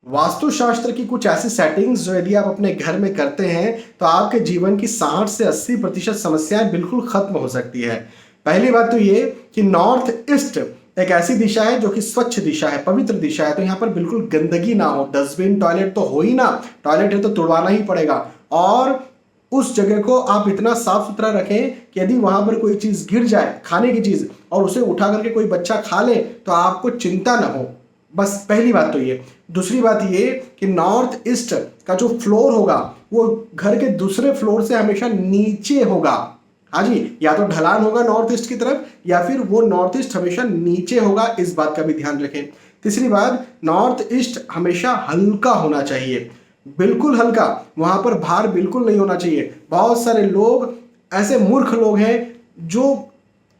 वास्तुशास्त्र की कुछ ऐसी सेटिंग्स जो यदि आप अपने घर में करते हैं तो आपके जीवन की 60 से 80% समस्याएं बिल्कुल खत्म हो सकती है। पहली बात तो ये कि नॉर्थ ईस्ट एक ऐसी दिशा है जो कि स्वच्छ दिशा है, पवित्र दिशा है, तो यहाँ पर बिल्कुल गंदगी ना हो। डस्टबिन, टॉयलेट तो हो ही ना, टॉयलेट है तो तुड़वाना ही पड़ेगा। और उस जगह को आप इतना साफ सुथरा रखें कि यदि वहां पर कोई चीज गिर जाए, खाने की चीज, और उसे उठा करके कोई बच्चा खा ले तो आपको चिंता ना हो। बस पहली बात तो ये। दूसरी बात ये कि नॉर्थ ईस्ट का जो फ्लोर होगा वो घर के दूसरे फ्लोर से हमेशा नीचे होगा। हाँ जी, या तो ढलान होगा नॉर्थ ईस्ट की तरफ या फिर वो नॉर्थ ईस्ट हमेशा नीचे होगा, इस बात का भी ध्यान रखें। तीसरी बात, नॉर्थ ईस्ट हमेशा हल्का होना चाहिए, बिल्कुल हल्का। वहां पर भार बिल्कुल नहीं होना चाहिए। बहुत सारे लोग ऐसे मूर्ख लोग हैं जो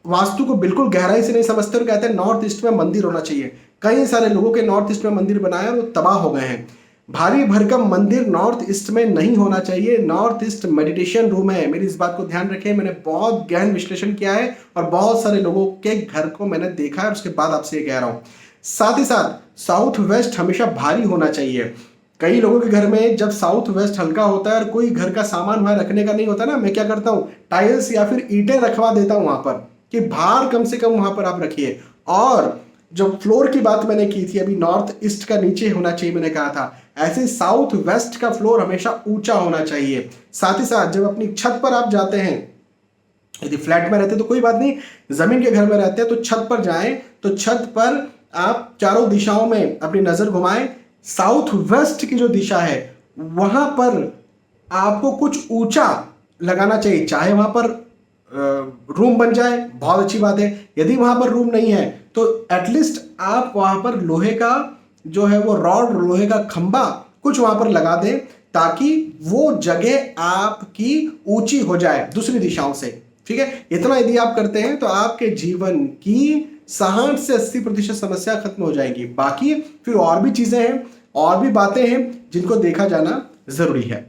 वास्तु को बिल्कुल गहराई से नहीं समझते और कहते हैं नॉर्थ ईस्ट में मंदिर होना चाहिए। कई सारे लोगों के नॉर्थ ईस्ट में मंदिर बनाए और वो तबाह हो गए हैं। भारी भरकम मंदिर नॉर्थ ईस्ट में नहीं होना चाहिए। नॉर्थ ईस्ट मेडिटेशन रूम है, मेरी इस बात को ध्यान रखें। मैंने बहुत गहन विश्लेषण किया है और बहुत सारे लोगों के घर को मैंने देखा है और उसके बाद आपसे ये कह रहा हूं। साथ ही साथ साउथ वेस्ट हमेशा भारी होना चाहिए। कई लोगों के घर में जब साउथ वेस्ट हल्का होता है और कोई घर का सामान वहां रखने का नहीं होता ना, मैं क्या करता हूँ, टाइल्स या फिर ईंटें रखवा देता हूं वहां पर कि भार कम से कम वहां पर आप रखिए। और जो फ्लोर की बात मैंने की थी अभी, नॉर्थ ईस्ट का नीचे होना चाहिए मैंने कहा था, ऐसे साउथ वेस्ट का फ्लोर हमेशा ऊंचा होना चाहिए। साथ ही साथ जब अपनी छत पर आप जाते हैं, यदि फ्लैट में रहते तो कोई बात नहीं, जमीन के घर में रहते हैं तो छत पर जाएं, तो छत पर आप चारों दिशाओं में अपनी नजर घुमाएं। साउथ वेस्ट की जो दिशा है वहां पर आपको कुछ ऊंचा लगाना चाहिए। चाहे वहां पर रूम बन जाए, बहुत अच्छी बात है। यदि वहां पर रूम नहीं है तो एटलीस्ट आप वहां पर लोहे का जो है वो रॉड, लोहे का खंबा कुछ वहां पर लगा दें ताकि वो जगह आपकी ऊंची हो जाए दूसरी दिशाओं से। ठीक है, इतना यदि आप करते हैं तो आपके जीवन की 60 से 80% समस्या खत्म हो जाएंगी। बाकी फिर और भी चीजें हैं और भी बातें हैं जिनको देखा जाना जरूरी है।